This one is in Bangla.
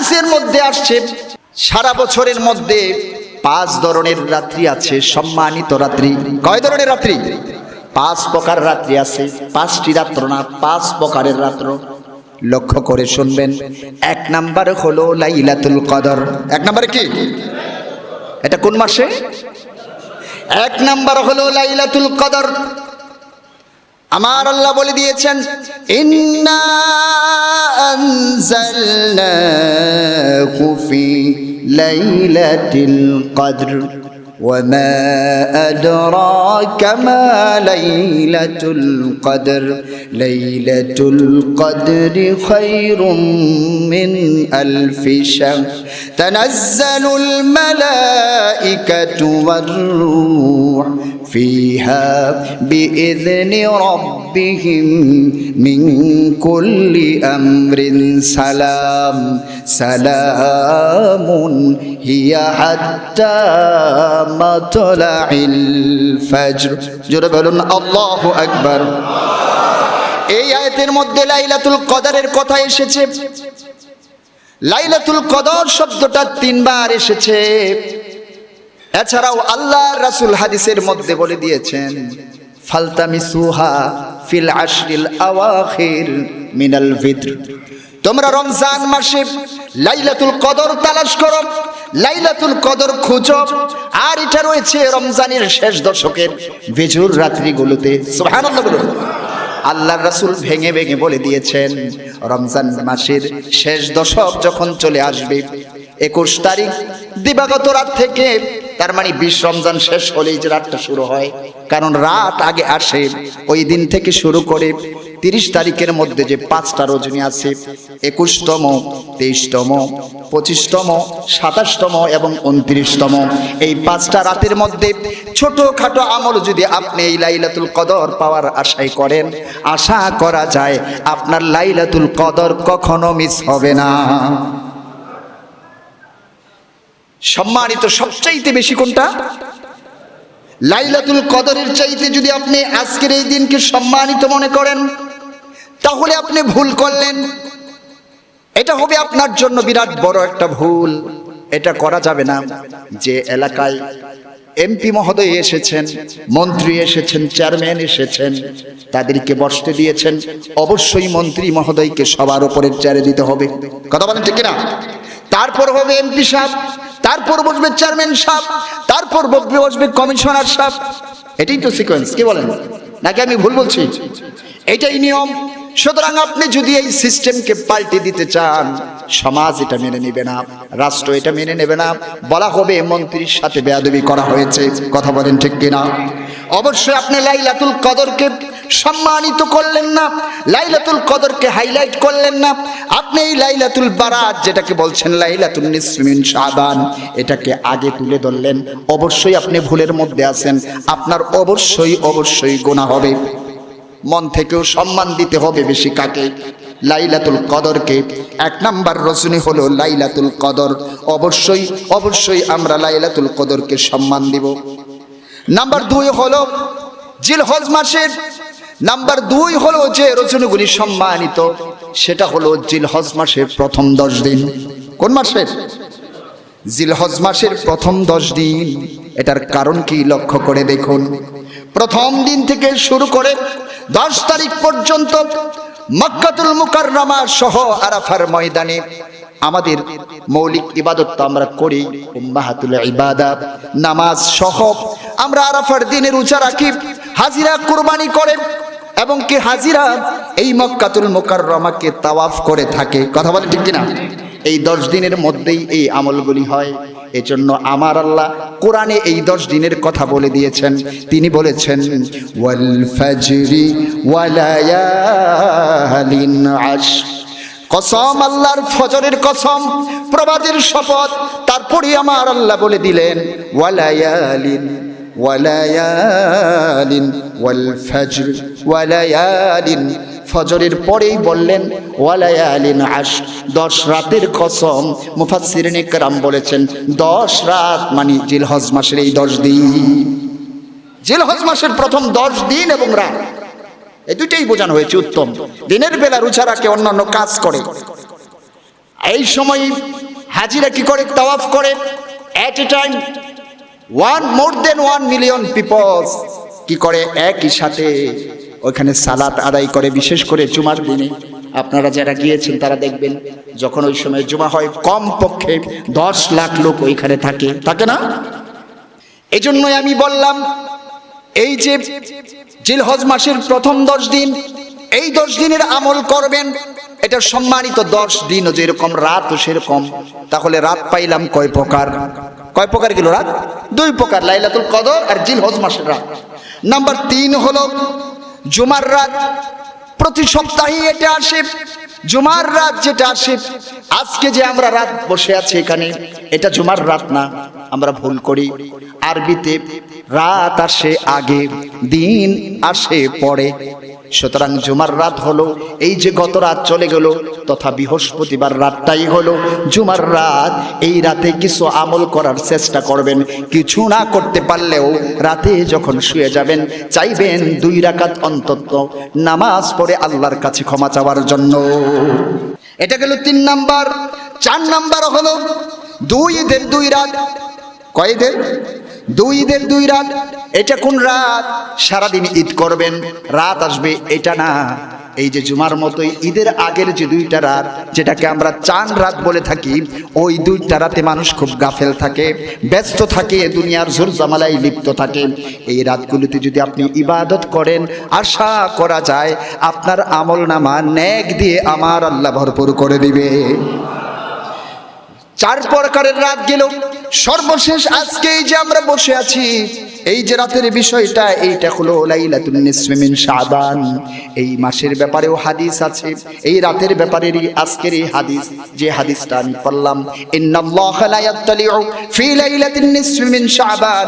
হাদিসের মধ্যে আসছে সারা বছরের মধ্যে 5 ধরনের রাত্রি আছে, সম্মানিত রাত্রি। কয় ধরনের রাত্রি? 5 প্রকার রাত্রি আছে। 5টি রাত্র না, 5 প্রকারের রাত্র। লক্ষ্য করে শুনবেন। 1 নাম্বার হলো লাইলাতুল কদর। 1 নাম্বার কি? এটা কোন মাসে? 1 নাম্বার হলো লাইলাতুল কদর। আমার আল্লাহ বলে দিয়েছেন, ইন্না আনজালনাহু ফি লাইলাতিল কদর ওয়া মা আদরাকা মা লাইলাতুল কদর লাইলাতুল কদরি খায়রুম মিন আলফি শাহর তানাজ্জালুল মালাইকাতু ওয়ার রূহ فيها بإذن ربهم من كل أمر سلام سلام هي حتى مطلع الفجر জোরে বলুন আল্লাহু আকবার। এই আয়াতের মধ্যে লাইলাতুল কদরের কথা এসেছে। লাইলাতুল কদর শব্দটা 3 বার এসেছে। এছাড়াও আল্লাহ রাসূল হাদিসের মধ্যে বলে দিয়েছেন, ফালতামিসুহা ফিল আশরিল আওয়াখির মিনাল ফিত্র। তোমরা রমজান মাসে লাইলাতুল কদর তালাশ করো, লাইলাতুল কদর খুঁজো। আর এটা রয়েছে রমজানের শেষ দশকের বিজুর রাত্রিগুলোতে। সুবহানাল্লাহ বলুন। আল্লাহর রাসূল ভেঙে ভেঙে বলে দিয়েছেন, রমজান মাসের শেষ দশক যখন চলে আসবে, 21 তারিখ দিবাগত রাত থেকে, তার মানে 20 রমজান শেষ হলেই যে রাতটা শুরু হয়, কারণ রাত আগে আসে। ওই দিন থেকে শুরু করে 30 তারিখের মধ্যে যে 5টা রজনী আছে, 21তম, 23তম, 25তম, 27তম এবং 29তম, এই 5টা রাতের মধ্যে ছোটখাটো আমল যদি আপনি এই লাইলাতুল কদর পাওয়ার আশায় করেন, আশা করা যায় আপনার লাইলাতুল কদর কখনো মিস হবে না। সম্মানিত সবচাইতে বেশি কোনটা? লাইলাতুল কদরের চাইতে যদি আপনি আজকের এই দিনকে সম্মানিত মনে করেন, তাহলে আপনি ভুল করলেন। এটা হবে আপনার জন্য বিরাট বড় একটা ভুল। এটা করা যাবে না। যে এলাকায় এমপি মহোদয় এসেছেন, মন্ত্রী এসেছেন, চেয়ারম্যান এসেছেন, তাদেরকে বসতে দিয়েছেন, অবশ্যই মন্ত্রী মহোদয়কে সবার উপরের চেয়ারে দিতে হবে। কথা বলেন ঠিক কিনা? তারপর হবে এমপি সাহেব, তারপর বসবে চেয়ারম্যান সাহেব, তারপর বসবে কমিশনার সাহেব। এটাই তো সিকোয়েন্স। কি বলেন? নাকি আমি ভুল বলছি? এটাই নিয়ম। সুতরাং আপনি যদি এই সিস্টেমকে পাল্টে দিতে চান, সমাজ এটা মেনে নেবে না, রাষ্ট্র এটা মেনে নেবে না। বলা হবে মন্ত্রীর সাথে বেয়াদবি করা হয়েছে। কথা বলেন ঠিক কিনা? অবশ্যই আপনি লাইলাতুল কদরকে সম্মানিত করলেন না, লাইলাতুল কদরকে হাইলাইট করলেন না। আপনি এই লাইলাতুল বারাত, যেটাকে বলছেন লাইলাতুন নিসফি মিন শাবান, এটাকে আগে তুলে ধরলেন। অবশ্যই আপনি ভুলের মধ্যে আছেন। আপনার অবশ্যই গুনাহ হবে। মন থেকেও সম্মান দিতে হবে বেশি কাকে? লাইলাতুল কদরকে। 1 নাম্বার রজনী হলো লাইলাতুল কদর। অবশ্যই আমরা লাইলাতুল কদরকে সম্মান দিব। নাম্বার 2 হলো জিলহজ মাসের, নাম্বার 2 হলো যে রজনীগুলি সম্মানিত, সেটা হলো জিলহজ মাসের প্রথম 10 দিন। কোন মাসের? জিলহজ মাসের প্রথম 10 দিন। এটার কারণ কি লক্ষ্য করে দেখুন। প্রথম দিন থেকে শুরু করে 10 তারিখ পর্যন্ত মক্কাতুল মুকাররমা সহ আরাফার ময়দানে আমাদের মৌলিক ইবাদত তো আমরা করি, উম্মাহাতুল ইবাদাত, নামাজ সহ আমরা আরাফার দিনে রোজা রাখি, হাজিরা কুরবানি করে, এবং কি হাজিরা এই মক্কাতুল মুকাররমাকে তাওয়াফ করে থাকে। কথা বলে ঠিক কিনা? এই 10 দিনের মধ্যেই এই আমলগুলি হয়। এজন্য আমার আল্লাহ কোরআনে এই 10 দিনের কথা বলে দিয়েছেন। তিনি বলেছেন, ওয়াল ফাজরি ওয়া লায়ালিন আশর। কসম, আল্লাহর ফজরের কসম, প্রভাতের শপথ। তারপরে আমার আল্লাহ বলে দিলেন, ওয়ালায়ালিন ওয়ালায়ালিন ওয়াল ফজর ওয়ালায়ালিন। ফজরের পরেই বললেন ওয়ালায়ালিন আশর, 10 রাতের কসম। মুফাসসিরিনে কেরাম বলেছেন 10 রাত মানে জিলহজ মাসের এই 10 দিন। জিলহজ মাসের প্রথম 10 দিন এবং রাত, এই দুইটাই বোঝানো হয়েছে উত্তম। দিনের বেলা রোজা রাখে, অন্যান্য কাজ করে, এই সময় হাজিরা কি করে তাওয়াফ করে, at a time more than 1 million peoples কি করে একই সাথে ওইখানে সালাত আদায় করে। বিশেষ করে জুমার দিনে আপনারা যারা গিয়েছেন তারা দেখবেন যখন ওই সময় জুমা হয় কম পক্ষে 10 লাখ লোক ওইখানে থাকে না। এই জন্যই আমি বললাম এই যে জিলহজ মাসের প্রথম 10 দিন, এই 10 দিনের আমল করবেন। এটা সম্মানিত 10 দিন, যেরকম রাত সেরকম। তাহলে রাত পাইলাম কয় প্রকার গেল রাত? 2 প্রকার, লাইলাতুল কদর আর জিলহজ মাসের রাত। নাম্বার 3 হলো জুমার রাত। প্রতি সপ্তাহে এটা আসে, জুমার রাত যেটা আসে। আজকে যে আমরা রাত বসে আছি এখানে, এটা জুমার রাত না, আমরা ভুল করি। আরবিতে রাত আসে আগে, দিন আসে পরে। সুতরাং জুমার রাত হলো এই যে গত রাত চলে গেল, তথা বৃহস্পতিবার রাতটাই হলো জুমার রাত। এই রাতে কিছু আমল করার চেষ্টা করবেন। কিছু না করতে পারলেও রাতে যখন শুয়ে যাবেন চাইবেন 2 রাকাত অন্তত নামাজ পড়ে আল্লাহর কাছে ক্ষমা চাওয়ার জন্য। এটা গেল 3 নাম্বার। 4 নাম্বার হলো 2 ঈদের 2 রাত। কয় ঈদের? 2 ঈদের 2 রাত। এটা কোন রাত? সারাদিন ঈদ করবেন, রাত আসবে এটা না। এই যে জুমার মতোই ঈদের আগের যে 2টা রাত, যেটাকে আমরা চাঁদ রাত বলে থাকি, ওই 2টা রাতে মানুষ খুব গাফেল থাকে, ব্যস্ত থাকে, দুনিয়ার জোর জামালায় লিপ্ত থাকে। এই রাতগুলোতে যদি আপনি ইবাদত করেন, আশা করা যায় আপনার আমল নামা নেক দিয়ে আমার আল্লাহ ভরপুর করে দিবে। 4 প্রকারের রাত গেল। সর্বশেষ আজকে এই যে আমরা বসে আছি, এই যে রাতের বিষয়টা, এইটা হলো লাইলাতুন নিসফি মিন শাবান। এই মাসের ব্যাপারেও হাদিস আছে, এই রাতের ব্যাপারেরই আজকের এই হাদিস, যে হাদিসটা আমি পড়লাম, ইন্নাল্লাহা লা ইয়াত্তালিউ ফি লাইলাতিন নিসফি মিন শাবান